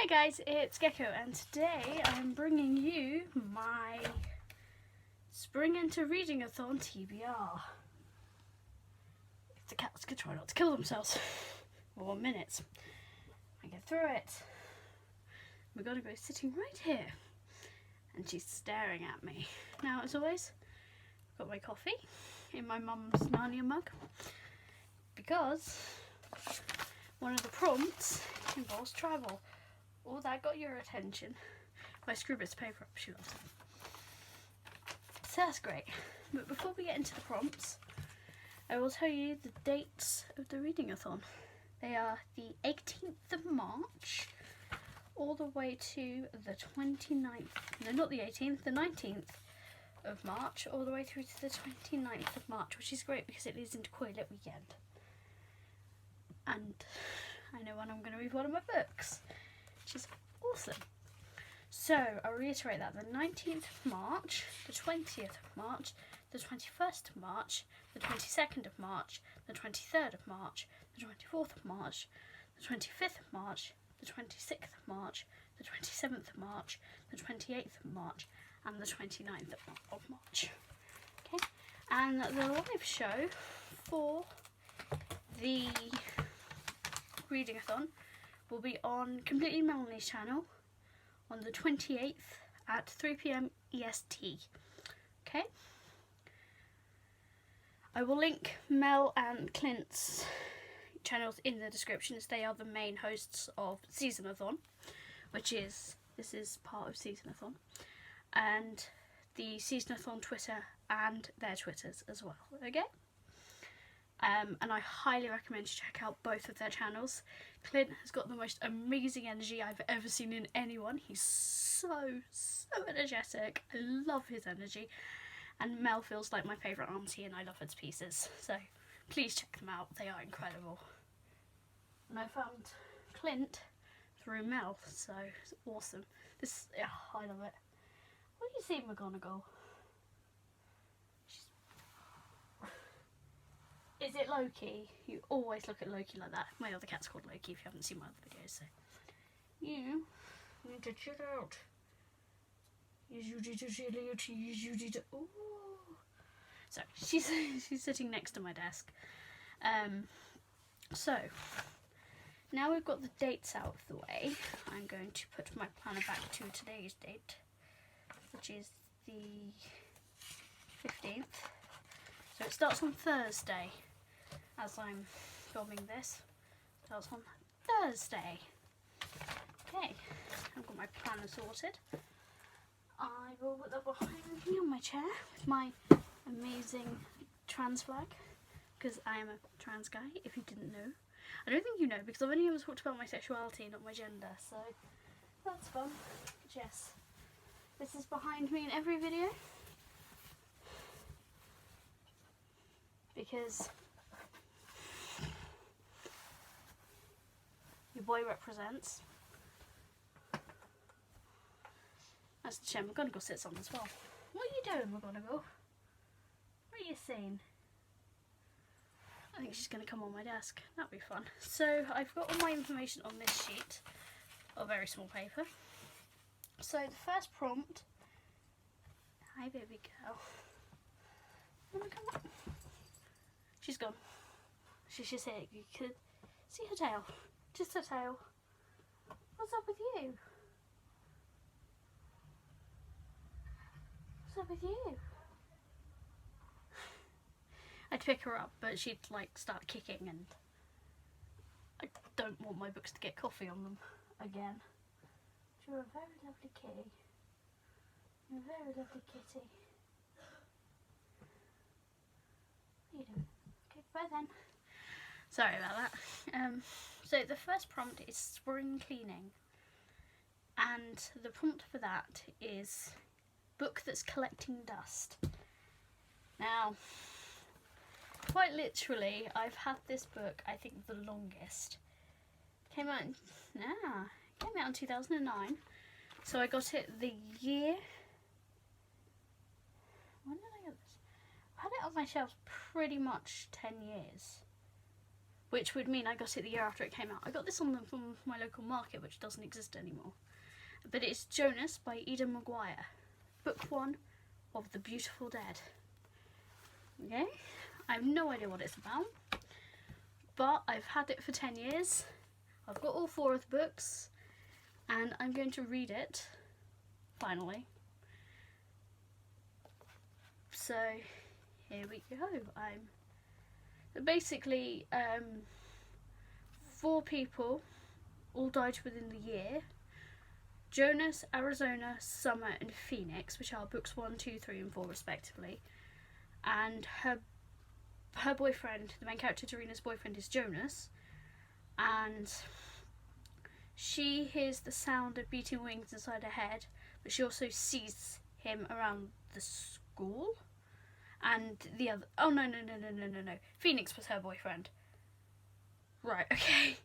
Hi guys, it's Gecko, and today I'm bringing you my Spring Into Reading-a-thon TBR. If the cats could try not to kill themselves for 1 minute, I get through it. We're gonna go sitting right here, and she's staring at me. Now, as always, I've got my coffee in my mum's Narnia mug because one of the prompts involves travel. Oh, that got your attention. If I screw bits of paper up, she loves it. So that's great. But before we get into the prompts, I will tell you the dates of the reading-a-thon. They are the 18th of March all the way to the 29th. No, not the 18th, the 19th of March, all the way through to the 29th of March, which is great because it leads into Toilet Weekend. And I know when I'm going to read one of my books, which is awesome. So I'll reiterate that: the 19th of March, the 20th of March, the 21st of March, the 22nd of March, the 23rd of March, the 24th of March, the 25th of March, the 26th of March, the 27th of March, the 28th of March, and the 29th of March. Okay, and the live show for the reading-a-thon will be on Completely Melanie's channel on the 28th at 3 PM EST. Okay? I will link Mel and Clint's channels in the description, as they are the main hosts of Season-a-thon, this is part of Season-a-thon, and the Season-a-thon Twitter and their Twitters as well. Okay? And I highly recommend you check out both of their channels. Clint has got the most amazing energy I've ever seen in anyone. He's so energetic. I love his energy. And Mel feels like my favourite auntie, and I love her to pieces. So please check them out. They are incredible. And I found Clint through Mel, so it's awesome. I love it. What do you see, McGonagall? Is it Loki? You always look at Loki like that. My other cat's called Loki, if you haven't seen my other videos, so you need to chill out. You need to chill out. You need to... Ooh. So she's sitting next to my desk. So now we've got the dates out of the way, I'm going to put my planner back to today's date, which is the 15th. So it starts on Thursday, as I'm filming this. It starts on Thursday. Okay, I've got my planner sorted. I will put that behind me on my chair with my amazing trans flag, because I am a trans guy, if you didn't know. I don't think you know, because I've only ever talked about my sexuality, not my gender, so that's fun. But yes, this is behind me in every video, because your boy represents. That's the chair McGonagall sits on as well. What are you doing, McGonagall? What are you saying? I think she's going to come on my desk. That'd be fun. So I've got all my information on this sheet of very small paper. So the first prompt. Hi, baby girl. Wanna come up? She's gone. She's just here. You could see her tail. Just her tail. What's up with you? What's up with you? I'd pick her up, but she'd like start kicking, and I don't want my books to get coffee on them again. You're a very lovely kitty. You're a very lovely kitty. What are you doing? Okay, bye then. Sorry about that. So the first prompt is spring cleaning, and the prompt for that is book that's collecting dust. Now, quite literally, I've had this book, I think, the longest. Came out in 2009. So I got it the year... When did I get this? I've had it on my shelves pretty much 10 years. which would mean I got it the year after it came out. I got this from my local market, which doesn't exist anymore. But it's Jonas by Eden Maguire, book 1 of The Beautiful Dead. Okay, I have no idea what it's about, but I've had it for 10 years. I've got all 4 of the books, and I'm going to read it, finally. So, here we go. Basically, 4 people all died within the year. Jonas, Arizona, Summer and Phoenix, which are books 1, 2, 3 and 4 respectively. And her boyfriend, the main character Darina's boyfriend, is Jonas. And she hears the sound of beating wings inside her head, but she also sees him around the school. And the other... Oh, no. Phoenix was her boyfriend. Right, okay.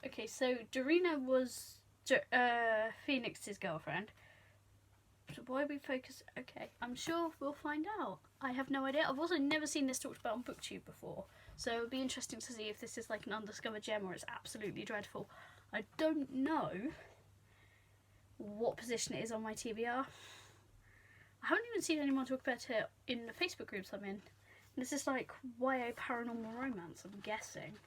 Okay, so Darina was Phoenix's girlfriend. So why we focus... Okay, I'm sure we'll find out. I have no idea. I've also never seen this talked about on BookTube before. So it'll be interesting to see if this is like an undiscovered gem or it's absolutely dreadful. I don't know what position it is on my TBR. I haven't even seen anyone talk about it in the Facebook groups I'm in. This is like YA paranormal romance, I'm guessing.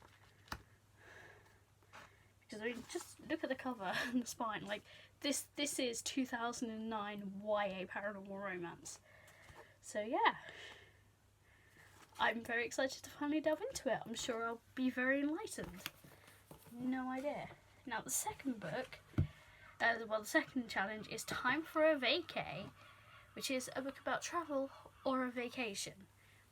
Because I mean, just look at the cover and the spine. Like this is 2009 YA paranormal romance. So yeah, I'm very excited to finally delve into it. I'm sure I'll be very enlightened. No idea. Now the second book, the second challenge is Time for a Vacay, which is a book about travel or a vacation,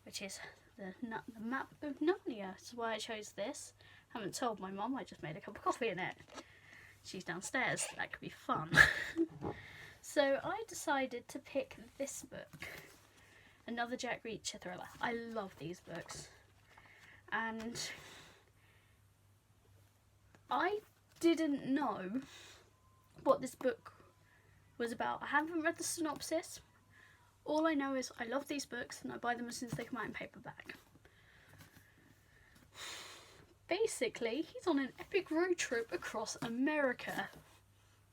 which is the map of Narnia. That's why I chose this. Haven't told my mum, I just made a cup of coffee in it. She's downstairs, that could be fun. So I decided to pick this book, another Jack Reacher thriller. I love these books. And I didn't know what this book was about. I haven't read the synopsis. All I know is I love these books and I buy them as soon as they come out in paperback. Basically, he's on an epic road trip across America.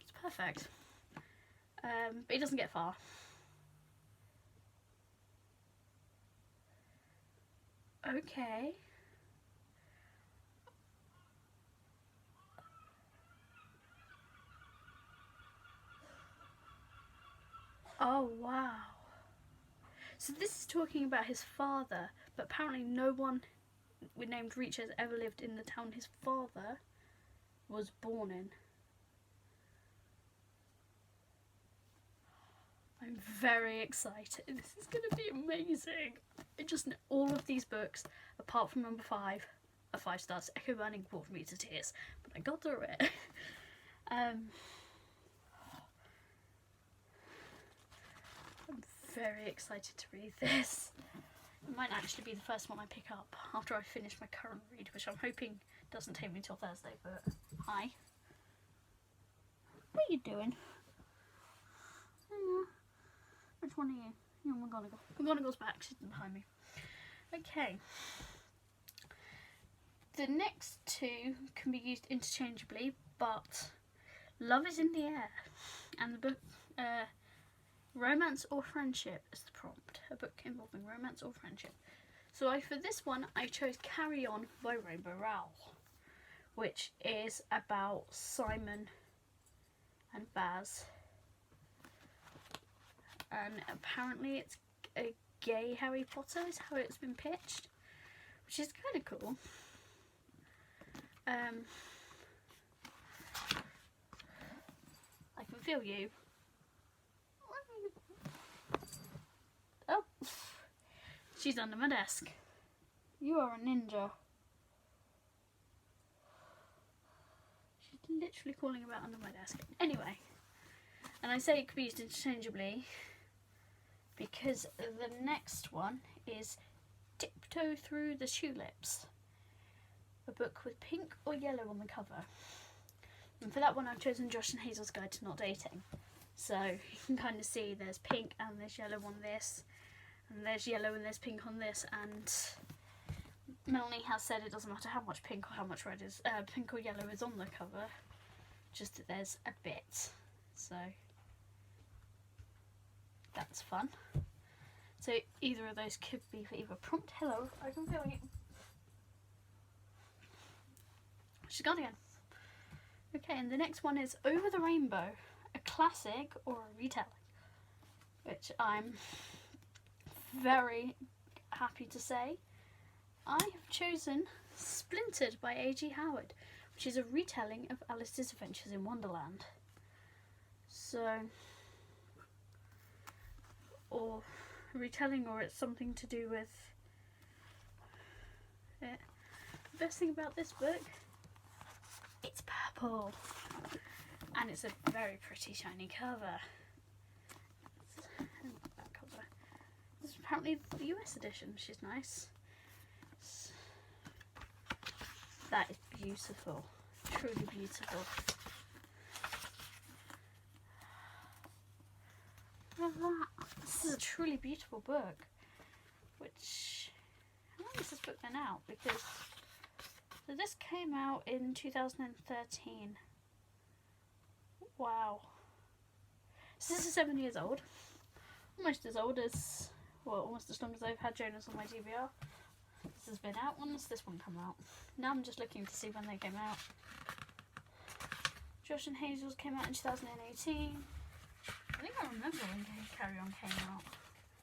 It's perfect. But he doesn't get far. Okay. Oh, wow. So this is talking about his father, but apparently no one with named Reacher has ever lived in the town his father was born in. I'm very excited. This is going to be amazing. I just know all of these books, apart from number 5, are 5 stars. Echo Burning brought me to tears, but I got through it. I'm very excited to read this. It might actually be the first one I pick up after I finish my current read, which I'm hoping doesn't take me till Thursday, but hi. What are you doing? Which one are you? You're McGonagall. McGonagall's back, she's behind me. Okay. The next 2 can be used interchangeably, but Love is in the Air and the book Romance or Friendship is the prompt. A book involving romance or friendship. So for this one I chose Carry On by Rainbow Rowell, which is about Simon and Baz. And apparently it's a gay Harry Potter is how it's been pitched, which is kind of cool. I can feel you. Oh, she's under my desk. You are a ninja. She's literally calling about under my desk. Anyway, and I say it could be used interchangeably because the next one is Tiptoe Through the Tulips, a book with pink or yellow on the cover. And for that one I've chosen Josh and Hazel's Guide to Not Dating. So you can kind of see there's pink and there's yellow on this, and there's yellow and there's pink on this, and Melanie has said it doesn't matter how much pink or how much red is, pink or yellow is on the cover, just that there's a bit, so that's fun. So either of those could be for either prompt. Hello, I can feel you. She's gone again. Okay, and the next one is Over the Rainbow, a classic or a retelling, which I'm very happy to say I have chosen Splintered by A.G. Howard, which is a retelling of Alice's Adventures in Wonderland. So, or retelling, or it's something to do with it. The best thing about this book, it's purple, and it's a very pretty shiny cover. And that cover. This is apparently the US edition, which is nice. That is beautiful, truly beautiful. Look at that. This is a truly beautiful book. Which, how long has this book been out? Because so this came out in 2013. Wow. So this is 7 years old. Almost as old as, well, almost as long as I've had Jonas on my TBR. This has been out. When does this one come out? Now I'm just looking to see when they came out. Josh and Hazel's came out in 2018. I think I remember when Carry On came out.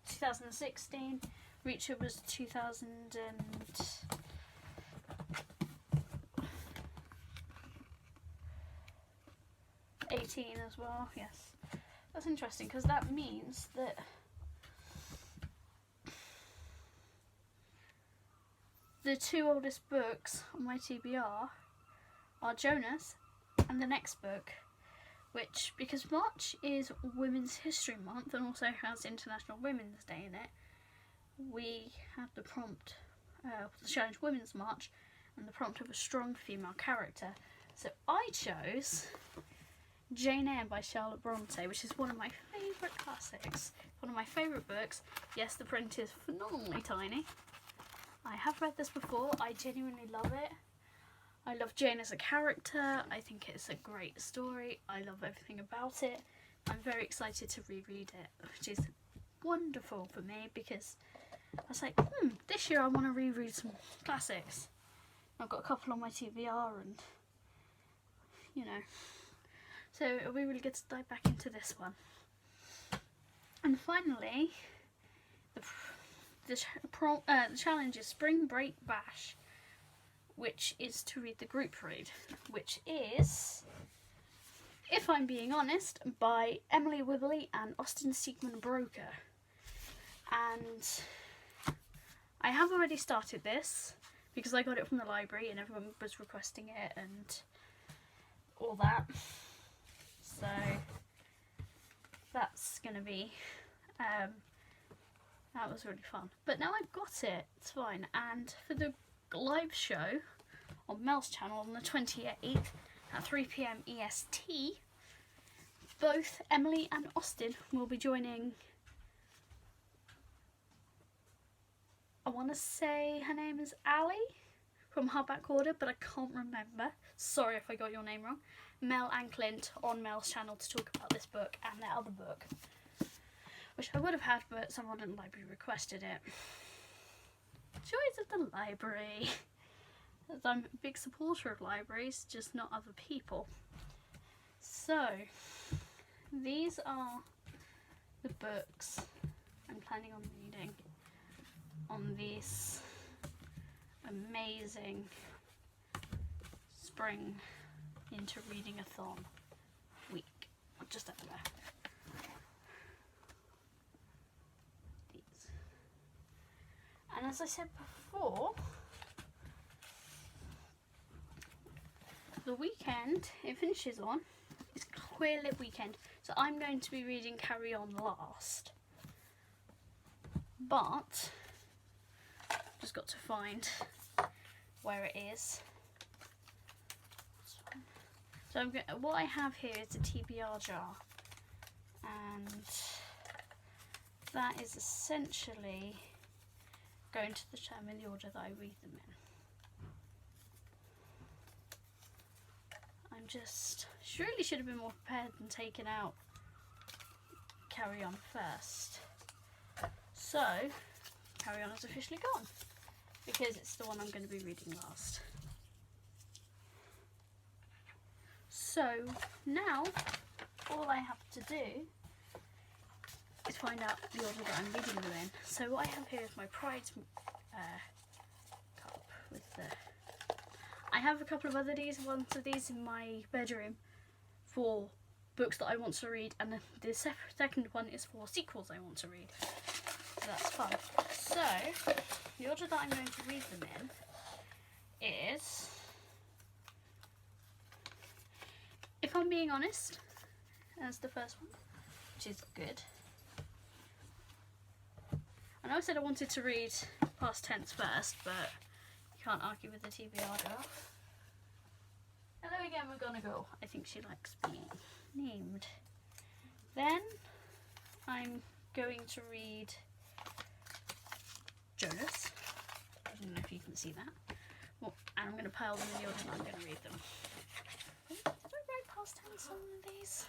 2016. Reacher was 2018 as well. Yes. That's interesting because that means that the two oldest books on my TBR are Jonas and the next book, which, because March is Women's History Month and also has International Women's Day in it, we had the prompt, the challenge Women's March, and the prompt of a strong female character. So I chose Jane Eyre by Charlotte Bronte, which is one of my favourite classics, one of my favourite books. Yes, the print is phenomenally tiny. I have read this before. I genuinely love it. I love Jane as a character. I think it's a great story. I love everything about it. I'm very excited to reread it, which is wonderful for me because I was like, this year I want to reread some classics. I've got a couple on my TBR and, you know. So it'll be really good to dive back into this one. And finally, the challenge is Spring Break Bash, which is to read the group read, which is, If I'm Being Honest, by Emily Wibberley and Austin Siegmund Broker. And I have already started this because I got it from the library and everyone was requesting it and all that. So that's going to be, that was really fun. But now I've got it, it's fine. And for the live show on Mel's channel on the 28th at 3 PM EST, both Emily and Austin will be joining. I want to say her name is Ali from Hardback Order, but I can't remember. Sorry if I got your name wrong. Mel and Clint on Mel's channel to talk about this book and their other book, which I would have had, but someone in the library requested it. Joys of the library. As I'm a big supporter of libraries, just not other people. So, these are the books I'm planning on reading on this amazing Spring into Reading-a-thon week. Just over there. These. And as I said before, the weekend it finishes on is Queer Lit Weekend. So I'm going to be reading Carry On last. But just got to find where it is. So what I have here is a TBR jar, and that is essentially going to determine the order that I read them in. She really should have been more prepared and taken out Carry On first. So, Carry On is officially gone, because it's the one I'm going to be reading last. So, now, all I have to do is find out the order that I'm reading them in. So what I have here is my Pride cup with the... I have a couple of ones of these in my bedroom for books that I want to read, and the second one is for sequels I want to read. So that's fun. So, the order that I'm going to read them in is, if I'm being honest, as the first one, which is good. I know I said I wanted to read past tense first, but you can't argue with the TBR girl. Hello again, McGonagall. I think she likes being named. Then I'm going to read Jonas. I don't know if you can see that. Well, and I'm going to pile them in the order that I'm going to read them. Did I write past tense on these?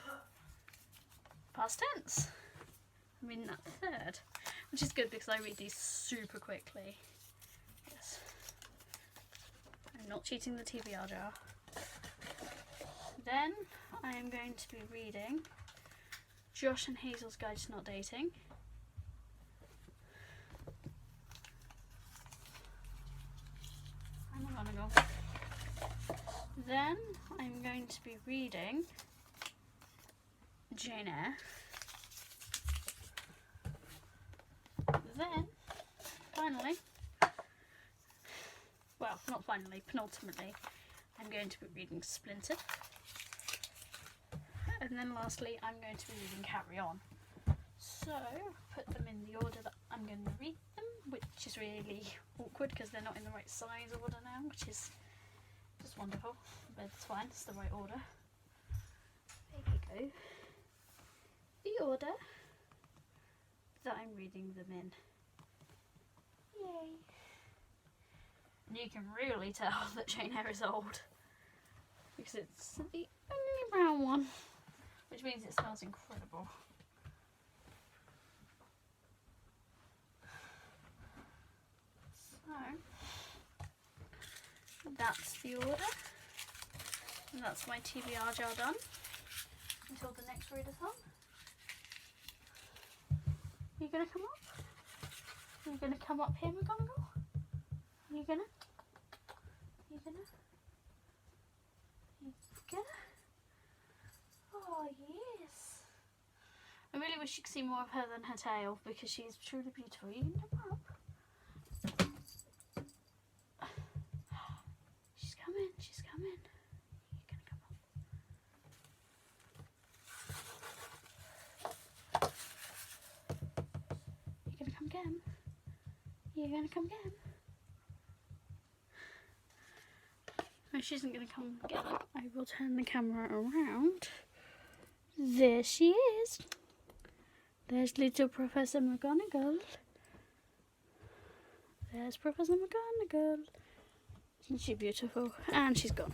Past tense. I'm reading that third, which is good because I read these super quickly. Yes. I'm not cheating the TBR jar. Then I am going to be reading Josh and Hazel's Guide to Not Dating. I'm gonna go. Then I'm going to be reading Jane Eyre. Then, finally, well, not finally, penultimately, I'm going to be reading Splinter. And then lastly, I'm going to be reading Carry On. So, put them in the order that I'm going to read them, which is really awkward because they're not in the right size order now, which is just wonderful, but it's fine, it's the right order. There you go. The order that I'm reading them in. Yay. And you can really tell that Jane Eyre is old, because it's the only brown one, which means it smells incredible. So, that's the order, and that's my TBR jar done until the next readathon. Are you going to come up? Are you going to come up here, McGonagall? Are you going to? Are you going to? Are you going to? Oh, yes. I really wish you could see more of her than her tail, because she is truly beautiful. You can come up. She's coming, she's coming. You're going to come up. You're going to come again. You're going to come again. No, she isn't going to come again. I will turn the camera around. There she is. There's little Professor McGonagall. There's Professor McGonagall. Isn't she beautiful? And she's gone.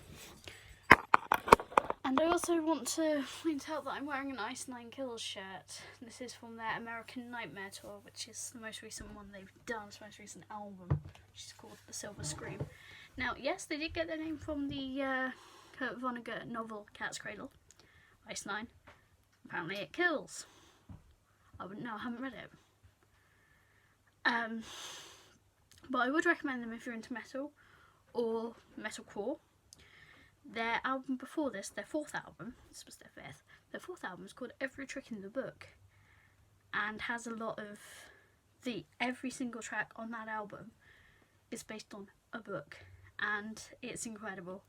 And I also want to point out that I'm wearing an Ice 9 Kills shirt. This is from their American Nightmare tour, which is the most recent one they've done, it's the most recent album, which is called The Silver Scream. Now, yes, they did get their name from the Kurt Vonnegut novel Cat's Cradle, Ice 9. Apparently it kills. I wouldn't know, I haven't read it. But I would recommend them if you're into metal or metalcore. Their album before this, their fourth album, this was their fifth, their fourth album is called Every Trick in the Book, and has a lot of every single track on that album is based on a book, and it's incredible.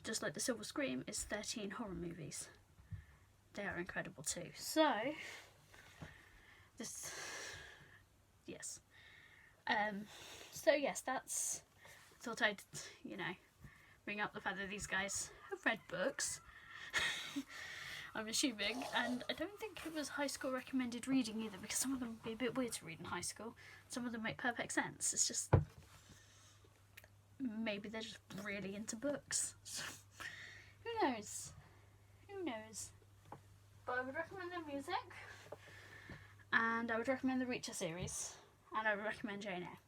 Just like The Silver Scream is 13 horror movies. They are incredible too. So, yes. So yes, thought I'd, bring up the fact that these guys have read books. I'm assuming, and I don't think it was high school recommended reading either, because some of them would be a bit weird to read in high school. Some of them make perfect sense. It's just, maybe they're just really into books. Who knows? Who knows? But I would recommend their music, and I would recommend the Reacher series, and I would recommend Jane Eyre.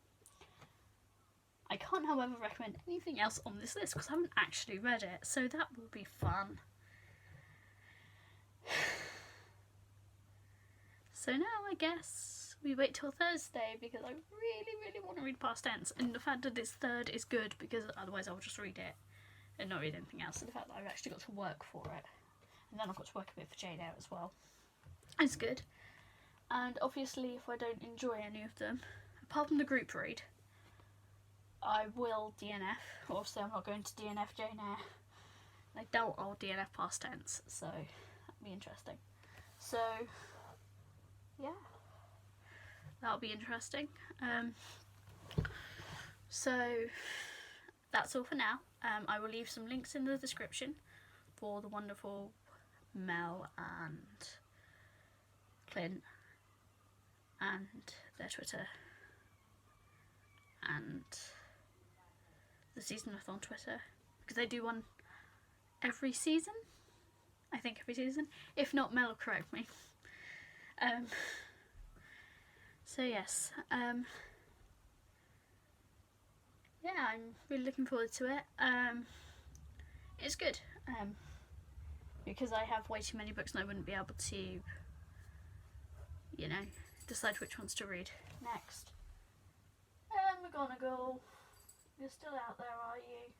I can't, however, recommend anything else on this list because I haven't actually read it, so that will be fun. So now I guess we wait till Thursday because I really want to read Past Tense, and the fact that this third is good because otherwise I'll just read it and not read anything else. So the fact that I've actually got to work for it, and then I've got to work a bit for Jane Eyre as well, is good. And obviously if I don't enjoy any of them, apart from the group read, I will DNF. Obviously I'm not going to DNF Jane Eyre. I doubt I'll DNF Past Tense, so that'll be interesting. So yeah, that'll be interesting. So that's all for now. I will leave some links in the description for the wonderful Mel and Clint and their Twitter and the Season-a-thon Twitter, because they do one every season. I think every season. If not, Mel will correct me. So yes, yeah, I'm really looking forward to it. It's good, because I have way too many books and I wouldn't be able to, you know, decide which ones to read next. McGonagall, you're still out there, are you?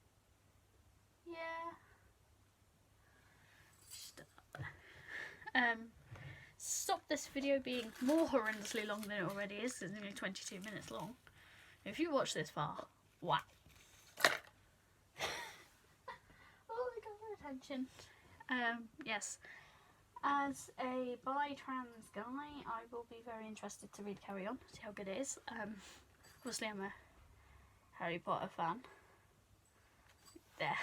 Yeah. Still out there. Stop this video being more horrendously long than it already is. It's only 22 minutes long. If you watch this far, wow. Oh my god, attention. Yes. As a bi-trans guy, I will be very interested to read Carry On, see how good it is. Obviously I'm a Harry Potter fan. There.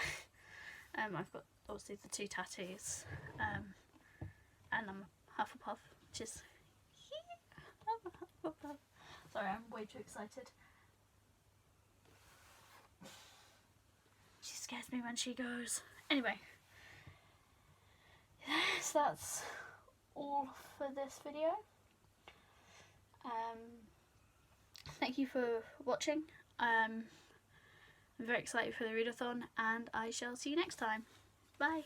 I've got obviously the 2 tattoos. And I'm a Hufflepuff, which is... I'm a Hufflepuff. Sorry, I'm way too excited. She scares me when she goes. Anyway. Yes, that's all for this video. Thank you for watching. I'm very excited for the readathon, and I shall see you next time. Bye.